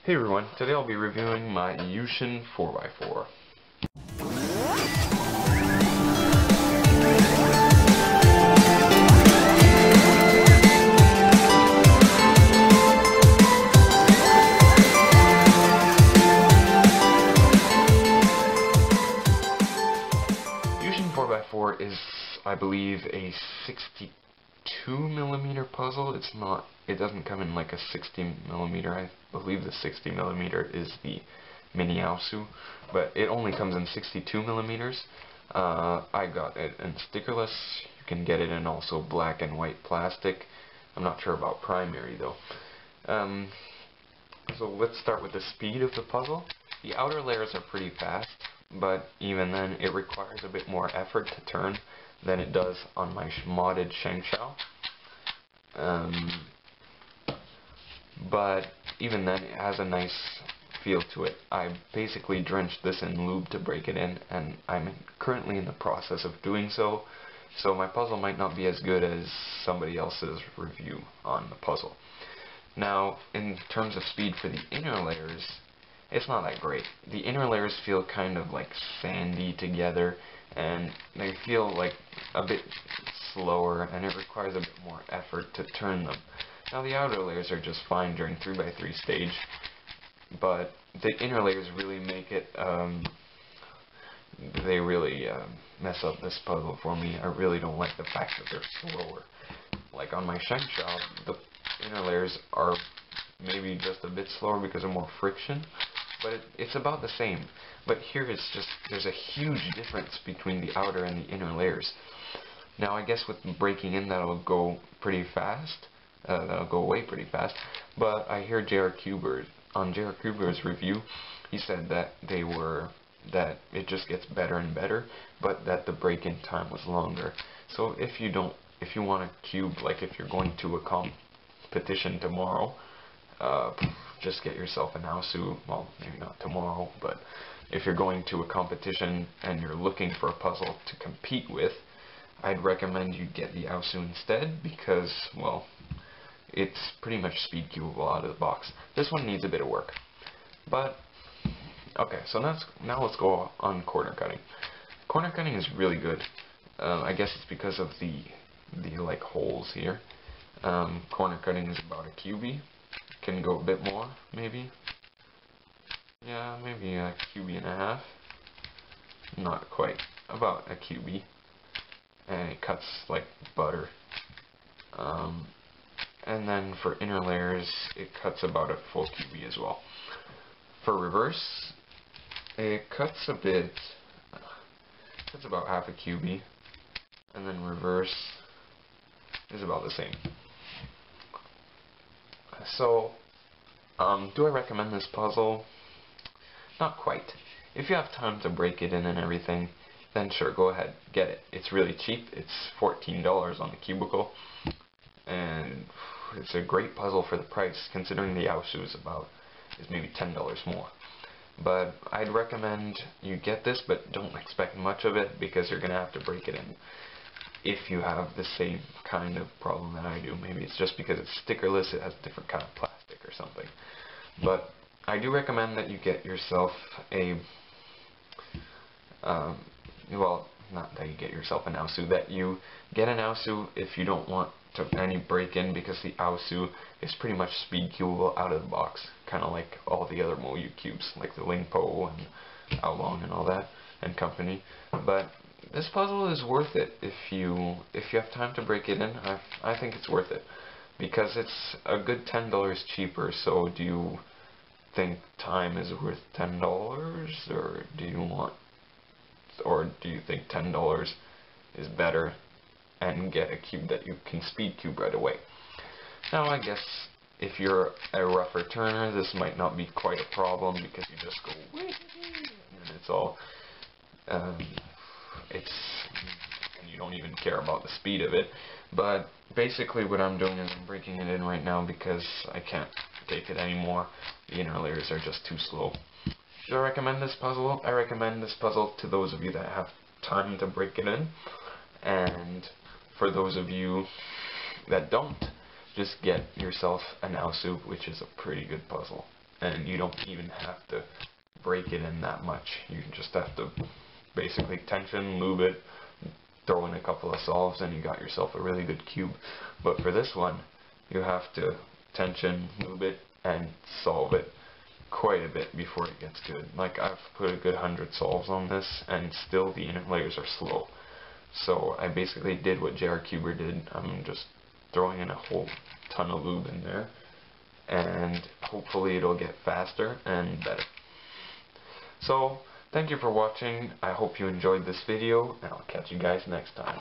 Hey everyone, today I'll be reviewing my YuXin 4x4. YuXin 4x4 is, I believe, a 62mm puzzle. It doesn't come in like a 60mm. I believe the 60mm is the mini Aosu, but it only comes in 62mm. I got it in stickerless. You can get it in also black and white plastic. I'm not sure about primary though. So let's start with the speed of the puzzle. The outer layers are pretty fast, but even then it requires a bit more effort to turn than it does on my modded Shengshao. But even then it has a nice feel to it. I basically drenched this in lube to break it in, and I'm currently in the process of doing so, so my puzzle might not be as good as somebody else's review on the puzzle. Now, in terms of speed for the inner layers, it's not that great. The inner layers feel kind of like sandy together, and they feel like a bit slower, and it requires a bit more effort to turn them. Now the outer layers are just fine during 3x3 stage, but the inner layers really make it, they really mess up this puzzle for me. I really don't like the fact that they're slower. Like on my Shengshao, the inner layers are maybe just a bit slower because of more friction, but it's about the same. But here it's just, there's a huge difference between the outer and the inner layers. Now I guess with breaking in that'll go pretty fast, that'll go away pretty fast, but I hear on JR Kuber's review, he said that that it just gets better and better, but that the break-in time was longer. So if you want a cube, like if you're going to a competition tomorrow, just get yourself an Aosu. Well, maybe not tomorrow, but if you're going to a competition and you're looking for a puzzle to compete with, I'd recommend you get the Aosu instead, because, well, it's pretty much speed cubable out of the box. This one needs a bit of work. But, okay, so now let's go on corner cutting. Corner cutting is really good. I guess it's because of the like holes here. Corner cutting is about a QB. Can go a bit more, maybe. Yeah, maybe a QB and a half. Not quite. About a QB. And it cuts like butter. And then for inner layers, it cuts about a full QB as well. For reverse, it cuts a bit. Cuts about half a QB, and then reverse is about the same. So, do I recommend this puzzle? Not quite. If you have time to break it in and everything, then sure, go ahead, get it. It's really cheap. It's $14 on the Cubicle, and it's a great puzzle for the price, considering the Aosu is maybe $10 more. But I'd recommend you get this, but don't expect much of it, because you're going to have to break it in if you have the same kind of problem that I do. Maybe it's just because it's stickerless, it has a different kind of plastic or something. But I do recommend that you get yourself a well, not that you get yourself an Aosu, that you get an Aosu if you don't want any break-in, because the Aosu is pretty much speed cubable out of the box, kind of like all the other Moyu cubes, like the Lingpo and Aolong and all that, and company. But this puzzle is worth it if you have time to break it in. I think it's worth it, because it's a good $10 cheaper. So do you think time is worth $10, or do you think $10 is better and get a cube that you can speed cube right away? Now I guess if you're a rougher turner, this might not be quite a problem, because you just go and it's all and you don't even care about the speed of it. But basically what I'm doing is I'm breaking it in right now because I can't take it anymore. The inner layers are just too slow. Do I recommend this puzzle? I recommend this puzzle to those of you that have time to break it in, and for those of you that don't, just get yourself an Aosu, which is a pretty good puzzle. and you don't even have to break it in that much. You just have to basically tension, lube it, throw in a couple of solves, and you got yourself a really good cube. But for this one, you have to tension, lube it, and solve it quite a bit before it gets good. Like, I've put a good 100 solves on this, and still the inner layers are slow. So I basically did what JR Cuber did. I'm just throwing in a whole ton of lube in there, and hopefully it'll get faster and better. So thank you for watching. I hope you enjoyed this video, and I'll catch you guys next time.